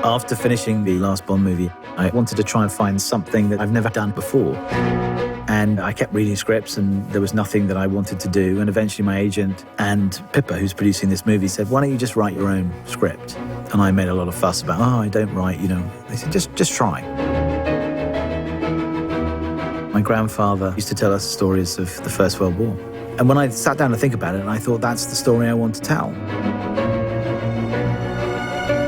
After finishing the last Bond movie, I wanted to try and find something that I've never done before. And I kept reading scripts and there was nothing that I wanted to do. And eventually my agent and Pippa, who's producing this movie, said, why don't you just write your own script? And I made a lot of fuss about, I don't write, They said, just try. My grandfather used to tell us stories of the First World War. And when I sat down to think about it, I thought, that's the story I want to tell.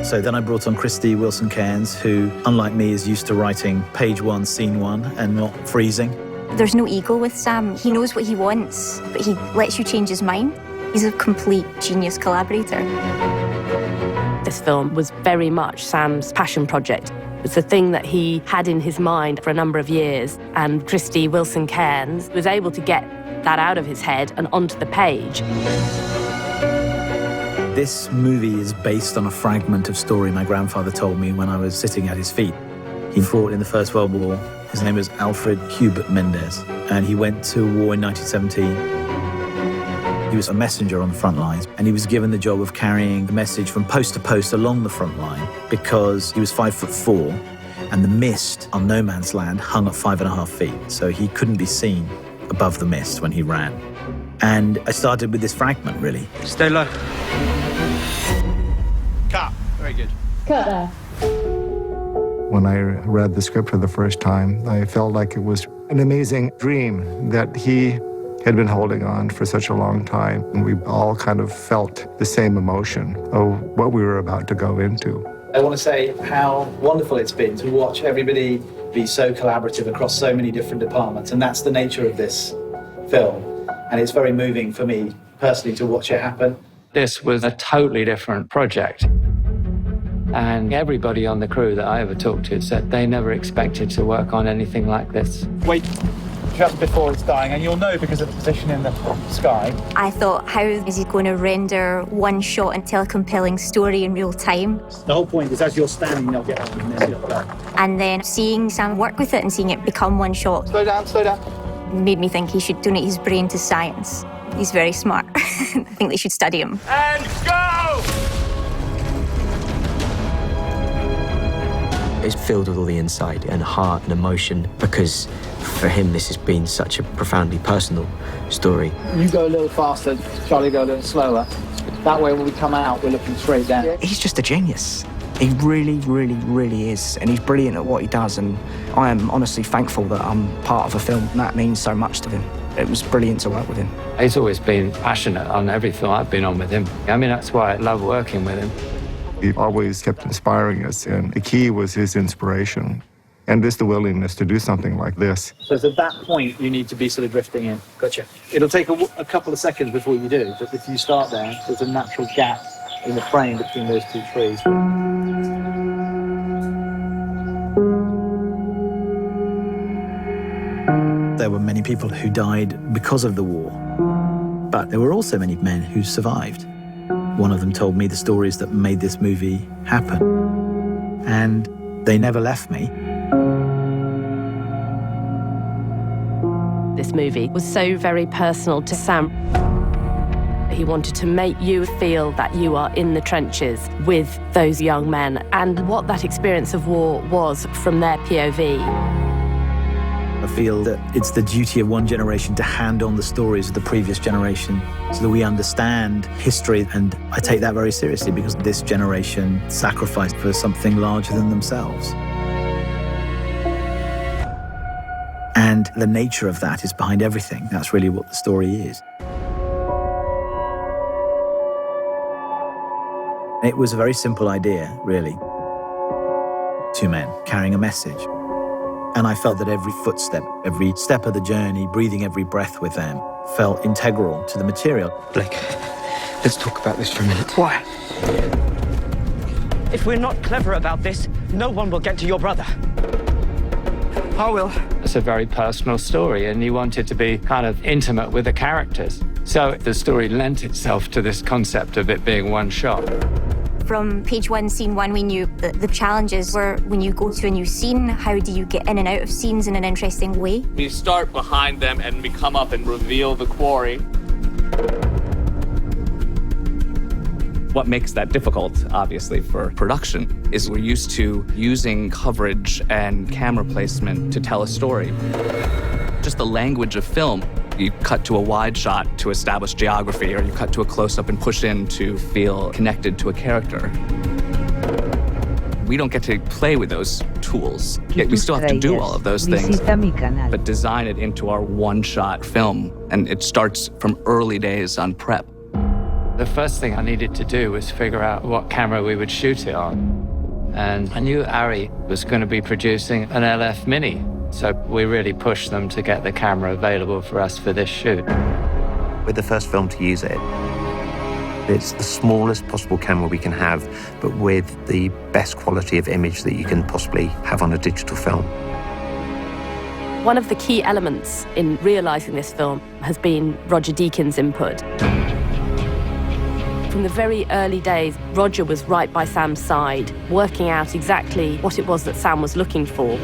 So then I brought on Christy Wilson-Cairns, who, unlike me, is used to writing page one, scene one, and not freezing. There's no ego with Sam. He knows what he wants, but he lets you change his mind. He's a complete genius collaborator. This film was very much Sam's passion project. It's the thing that he had in his mind for a number of years, and Christy Wilson-Cairns was able to get that out of his head and onto the page. This movie is based on a fragment of story my grandfather told me when I was sitting at his feet. He fought in the First World War. His name was Alfred Hubert Mendez, and he went to war in 1917. He was a messenger on the front lines, and he was given the job of carrying the message from post to post along the front line because he was 5'4", and the mist on no man's land hung at 5.5 feet, so he couldn't be seen above the mist when he ran. And I started with this fragment, really. Stay low. Cut. Very good. Cut there. When I read the script for the first time, I felt like it was an amazing dream that he had been holding on for such a long time. And we all kind of felt the same emotion of what we were about to go into. I want to say how wonderful it's been to watch everybody be so collaborative across so many different departments. And that's the nature of this film. And it's very moving for me personally to watch it happen. This was a totally different project. And everybody on the crew that I ever talked to said they never expected to work on anything like this. Wait just before it's dying, and you'll know because of the position in the sky. I thought, how is he going to render one shot and tell a compelling story in real time? The whole point is as you're standing, they'll get up and then you'll go. And then seeing Sam work with it and seeing it become one shot Slow down, slow down. made me think he should donate his brain to science. He's very smart. I think they should study him. And go! It's filled with all the insight and heart and emotion because for him this has been such a profoundly personal story. You go a little faster, Charlie go a little slower. That way when we come out, we're looking straight down. He's just a genius. He really, really, really is. And he's brilliant at what he does. And I am honestly thankful that I'm part of a film. That means so much to him. It was brilliant to work with him. He's always been passionate on every film I've been on with him. I mean, that's why I love working with him. He always kept inspiring us, and the key was his inspiration. And just the willingness to do something like this. So it's at that point you need to be sort of drifting in. Gotcha. It'll take a couple of seconds before you do, but if you start there, there's a natural gap in the frame between those two trees. There were many people who died because of the war, but there were also many men who survived. One of them told me the stories that made this movie happen, and they never left me. This movie was so very personal to Sam. He wanted to make you feel that you are in the trenches with those young men and what that experience of war was from their POV. I feel that it's the duty of one generation to hand on the stories of the previous generation so that we understand history, and I take that very seriously because this generation sacrificed for something larger than themselves. And the nature of that is behind everything. That's really what the story is. It was a very simple idea, really. Two men carrying a message. And I felt that every footstep, every step of the journey, breathing every breath with them, felt integral to the material. Blake, let's talk about this for a minute. Why? If we're not clever about this, no one will get to your brother. I will. It's a very personal story, and you wanted to be kind of intimate with the characters. So the story lent itself to this concept of it being one shot. From page one, scene one, we knew that the challenges were when you go to a new scene, how do you get in and out of scenes in an interesting way? We start behind them and we come up and reveal the quarry. What makes that difficult, obviously, for production is we're used to using coverage and camera placement to tell a story. Just the language of film. You cut to a wide shot to establish geography, or you cut to a close-up and push in to feel connected to a character. We don't get to play with those tools. Yet we still have to do all of those things, but design it into our one-shot film. And it starts from early days on prep. The first thing I needed to do was figure out what camera we would shoot it on. And I knew Ari was going to be producing an LF Mini. So we really pushed them to get the camera available for us for this shoot. We're the first film to use it. It's the smallest possible camera we can have, but with the best quality of image that you can possibly have on a digital film. One of the key elements in realising this film has been Roger Deakins' input. From the very early days, Roger was right by Sam's side, working out exactly what it was that Sam was looking for.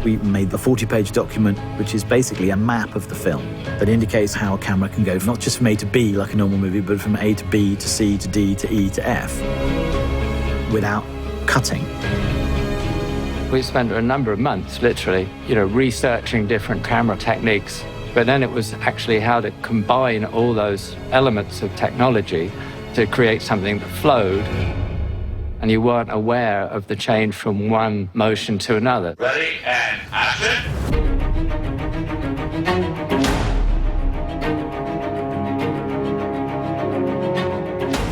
We made the 40-page document, which is basically a map of the film that indicates how a camera can go not just from A to B like a normal movie, but from A to B to C to D to E to F without cutting. We spent a number of months, literally, researching different camera techniques. But then it was actually how to combine all those elements of technology to create something that flowed. And you weren't aware of the change from one motion to another. Ready and action.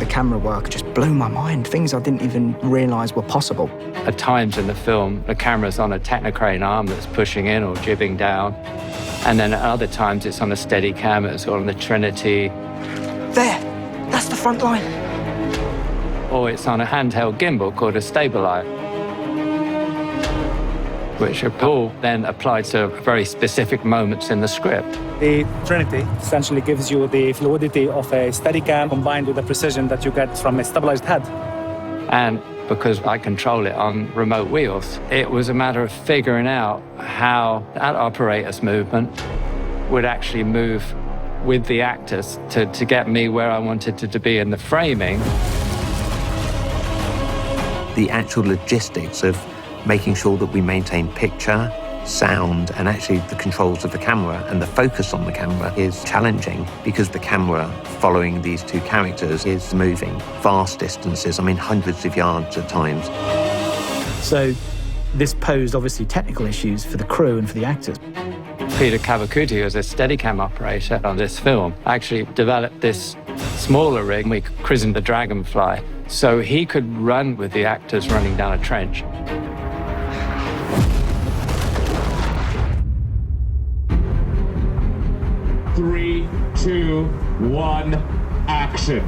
The camera work just blew my mind, things I didn't even realise were possible. At times in the film, the camera's on a Technocrane arm that's pushing in or jibbing down. And then at other times it's on a Steadicam, it's on the Trinity. There, that's the front line. Or it's on a handheld gimbal called a stabilizer, which are all then applied to very specific moments in the script. The Trinity essentially gives you the fluidity of a Steadicam combined with the precision that you get from a stabilized head. And because I control it on remote wheels, it was a matter of figuring out how that operator's movement would actually move with the actors to get me where I wanted it to be in the framing. The actual logistics of making sure that we maintain picture, sound, and actually the controls of the camera and the focus on the camera is challenging because the camera following these two characters is moving vast distances, hundreds of yards at times. So this posed obviously technical issues for the crew and for the actors. Peter Cavacuti, who was a Steadicam operator on this film, actually developed this smaller rig we christened the Dragonfly, so he could run with the actors running down a trench. Three, two, one, action.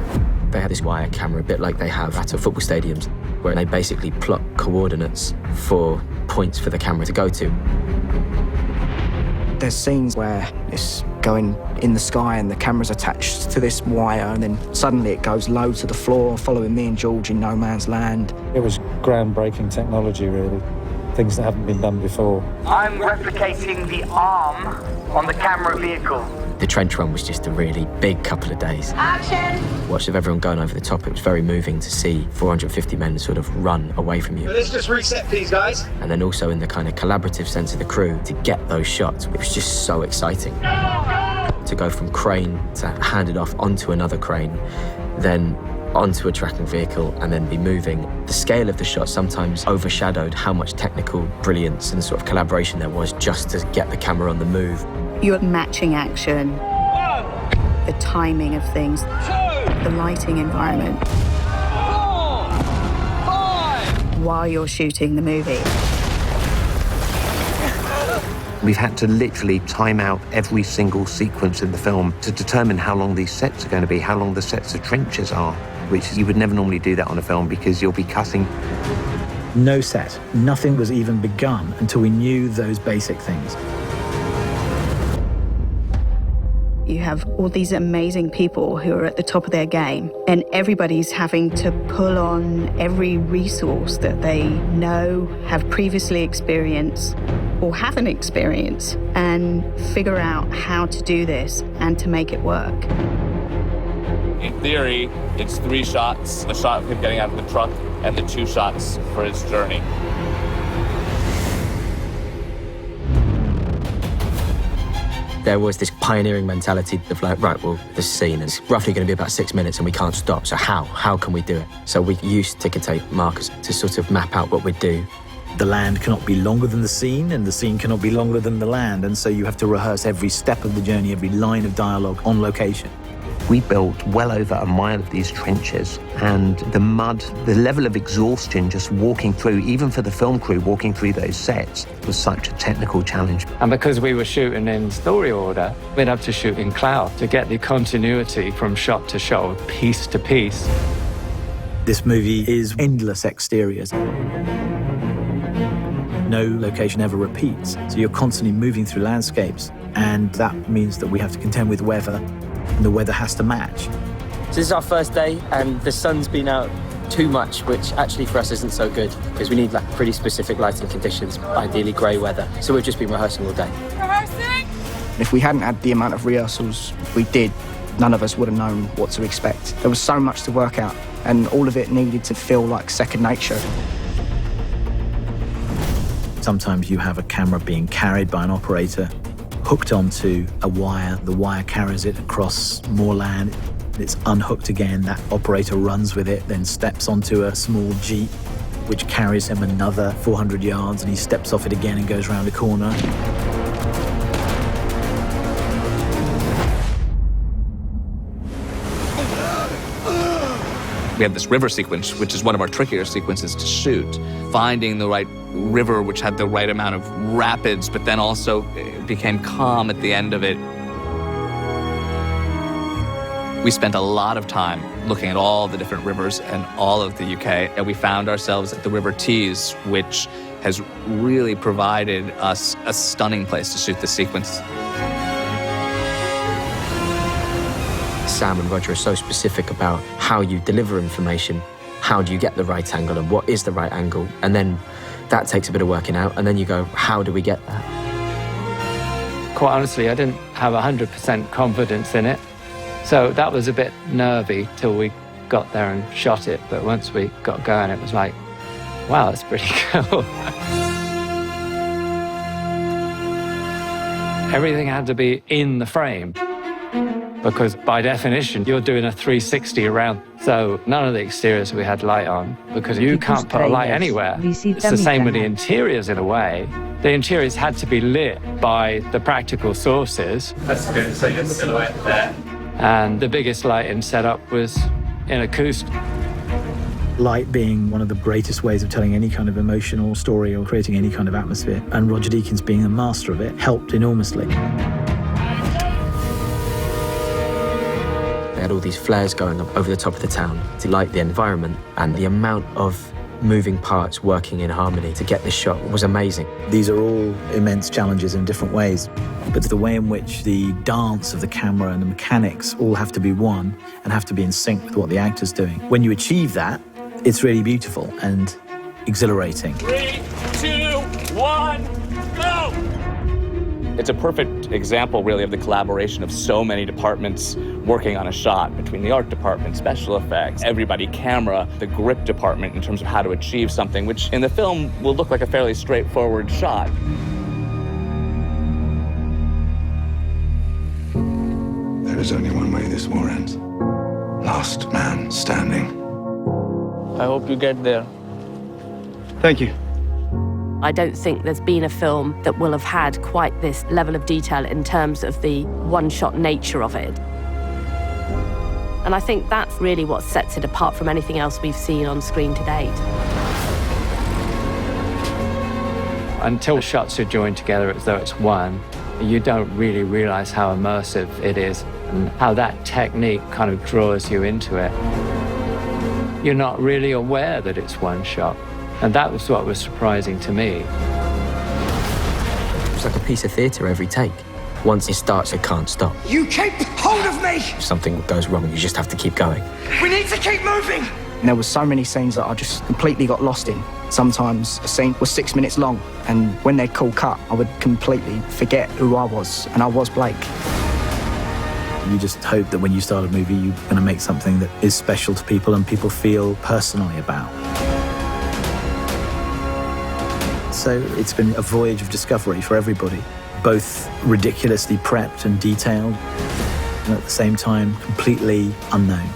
They had this wire camera, a bit like they have at football stadiums, where they basically plot coordinates for points for the camera to go to. There's scenes where it's going in the sky and the camera's attached to this wire, and then suddenly it goes low to the floor, following me and George in no man's land. It was groundbreaking technology, really. Things that haven't been done before. I'm replicating the arm on the camera vehicle. The trench run was just a really big couple of days. Action! Watched of everyone going over the top. It was very moving to see 450 men sort of run away from you. Let's just reset, please, guys. And then also in the kind of collaborative sense of the crew, to get those shots, it was just so exciting. To go from crane to hand it off onto another crane, then onto a tracking vehicle and then be moving. The scale of the shot sometimes overshadowed how much technical brilliance and sort of collaboration there was just to get the camera on the move. You're matching action, the timing of things, the lighting environment, while you're shooting the movie. We've had to literally time out every single sequence in the film to determine how long these sets are going to be, how long the sets of trenches are, which you would never normally do that on a film because you'll be cutting. No set, nothing was even begun until we knew those basic things. You have all these amazing people who are at the top of their game, and everybody's having to pull on every resource that they know, have previously experienced, or haven't experienced, and figure out how to do this and to make it work. In theory, it's 3 shots, a shot of him getting out of the truck and the 2 shots for his journey. There was this pioneering mentality of like, right, well, this scene is roughly going to be about 6 minutes and we can't stop, so how can we do it? So we used ticker tape markers to sort of map out what we'd do. The land cannot be longer than the scene, and the scene cannot be longer than the land, and so you have to rehearse every step of the journey, every line of dialogue on location. We built well over a mile of these trenches, and the mud, the level of exhaustion just walking through, even for the film crew walking through those sets, was such a technical challenge. And because we were shooting in story order, we'd have to shoot in cloud to get the continuity from shot to shot, piece to piece. This movie is endless exteriors. No location ever repeats, so you're constantly moving through landscapes, and that means that we have to contend with weather, and the weather has to match. So this is our first day, and the sun's been out too much, which actually for us isn't so good, because we need like pretty specific lighting conditions, ideally grey weather. So we've just been rehearsing all day. Rehearsing? If we hadn't had the amount of rehearsals we did, none of us would have known what to expect. There was so much to work out, and all of it needed to feel like second nature. Sometimes you have a camera being carried by an operator, hooked onto a wire. The wire carries it across more land. It's unhooked again. That operator runs with it, then steps onto a small Jeep, which carries him another 400 yards, and he steps off it again and goes around a corner. We had this river sequence, which is one of our trickier sequences to shoot. Finding the right river, which had the right amount of rapids, but then also became calm at the end of it. We spent a lot of time looking at all the different rivers and all of the UK, and we found ourselves at the River Tees, which has really provided us a stunning place to shoot the sequence. Sam and Roger are so specific about how you deliver information, how do you get the right angle and what is the right angle, and then that takes a bit of working out, and then you go, how do we get that? Quite honestly, I didn't have 100% confidence in it, so that was a bit nervy till we got there and shot it, but once we got going, it was like, wow, that's pretty cool. Everything had to be in the frame, because by definition, you're doing a 360 around. So none of the exteriors we had light on, because you can't put a light anywhere. It's the same with the interiors in a way. The interiors had to be lit by the practical sources. That's good, so your silhouette there. And the biggest lighting setup was in acoustic. Light being one of the greatest ways of telling any kind of emotional story or creating any kind of atmosphere, and Roger Deakins being a master of it helped enormously. They had all these flares going up over the top of the town to light the environment, and the amount of moving parts working in harmony to get this shot was amazing. These are all immense challenges in different ways, but the way in which the dance of the camera and the mechanics all have to be one and have to be in sync with what the actor's doing. When you achieve that, it's really beautiful and exhilarating. 3, 2, 1, go! It's a perfect example, really, of the collaboration of so many departments working on a shot, between the art department, special effects, everybody, camera, the grip department, in terms of how to achieve something, which in the film will look like a fairly straightforward shot. There is only one way this war ends. Last man standing. I hope you get there. Thank you. I don't think there's been a film that will have had quite this level of detail in terms of the one-shot nature of it. And I think that's really what sets it apart from anything else we've seen on screen to date. Until shots are joined together as though it's one, you don't really realize how immersive it is and how that technique kind of draws you into it. You're not really aware that it's one shot. And that was what was surprising to me. It's like a piece of theatre every take. Once it starts, it can't stop. You keep hold of me! If something goes wrong, you just have to keep going. We need to keep moving! And there were so many scenes that I just completely got lost in. Sometimes a scene was 6 minutes long, and when they'd call cut, I would completely forget who I was, and I was Blake. You just hope that when you start a movie, you're going to make something that is special to people and people feel personally about. So it's been a voyage of discovery for everybody, both ridiculously prepped and detailed, and at the same time, completely unknown.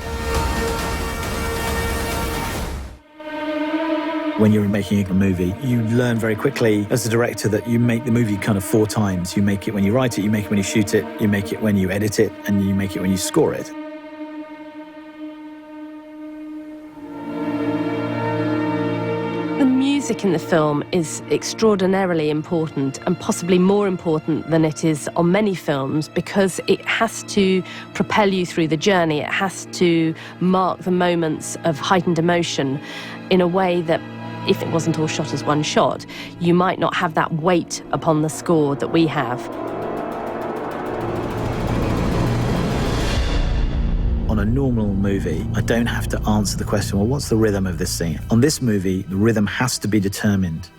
When you're making a movie, you learn very quickly as a director that you make the movie kind of 4 times. You make it when you write it, you make it when you shoot it, you make it when you edit it, and you make it when you score it. The music in the film is extraordinarily important and possibly more important than it is on many films because it has to propel you through the journey. It has to mark the moments of heightened emotion in a way that if it wasn't all shot as one shot, you might not have that weight upon the score that we have. On a normal movie, I don't have to answer the question, well, what's the rhythm of this scene? On this movie, the rhythm has to be determined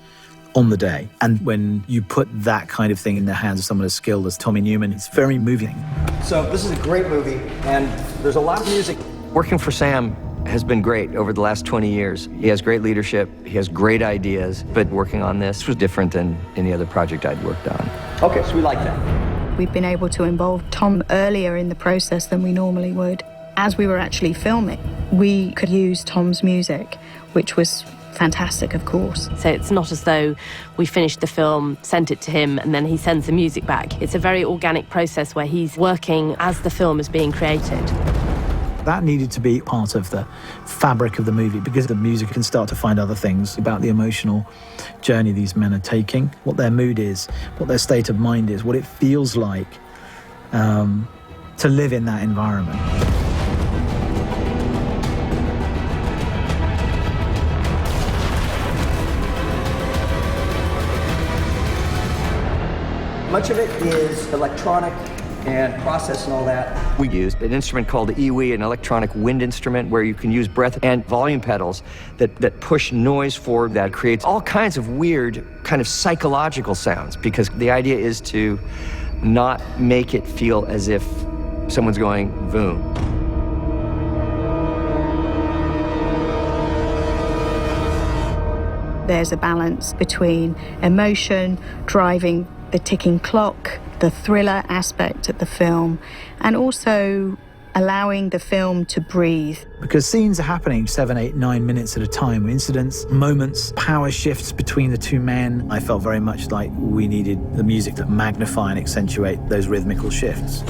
on the day. And when you put that kind of thing in the hands of someone as skilled as Tommy Newman, it's very moving. So this is a great movie, and there's a lot of music. Working for Sam has been great over the last 20 years. He has great leadership, he has great ideas, but working on this was different than any other project I'd worked on. Okay, so we like that. We've been able to involve Tom earlier in the process than we normally would. As we were actually filming, we could use Tom's music, which was fantastic, of course. So it's not as though we finished the film, sent it to him, and then he sends the music back. It's a very organic process where he's working as the film is being created. That needed to be part of the fabric of the movie because the music can start to find other things about the emotional journey these men are taking, what their mood is, what their state of mind is, what it feels like to live in that environment. Much of it is electronic and process and all that. We used an instrument called the EWI, an electronic wind instrument where you can use breath and volume pedals that push noise forward that creates all kinds of weird kind of psychological sounds because the idea is to not make it feel as if someone's going boom. There's a balance between emotion, driving the ticking clock, the thriller aspect of the film, and also allowing the film to breathe. Because scenes are happening 7, 8, 9 minutes at a time. Incidents, moments, power shifts between the two men. I felt very much like we needed the music to magnify and accentuate those rhythmical shifts.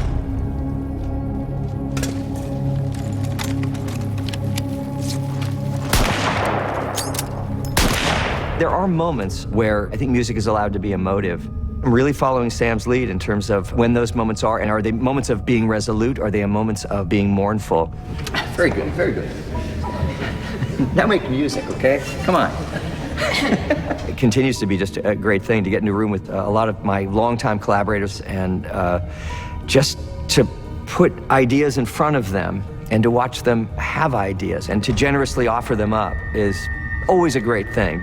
There are moments where I think music is allowed to be emotive. I'm really following Sam's lead in terms of when those moments are, and are they moments of being resolute, or are they moments of being mournful? Very good, very good. Now make music, okay? Come on. It continues to be just a great thing to get into a room with a lot of my longtime collaborators and just to put ideas in front of them and to watch them have ideas and to generously offer them up is always a great thing.